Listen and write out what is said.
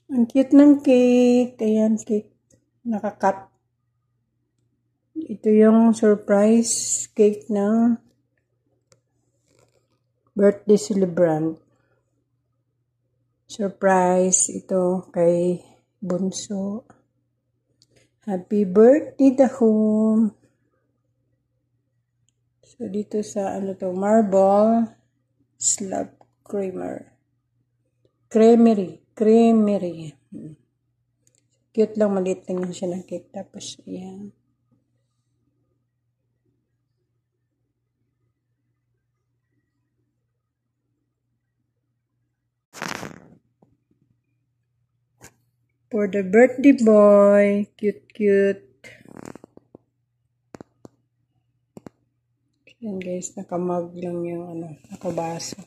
Ang cute ng cake. Ayan, cake. Nakakat. Ito yung surprise cake ng birthday celebrant. Surprise ito kay Bunso. Happy birthday, Dahom. So, dito sa, marble slab creamery. Cute lang, maliit lang siya ng cake. Tapos, ayan. For the birthday boy. Cute. Ayan guys, nakamag lang yung nakabaso.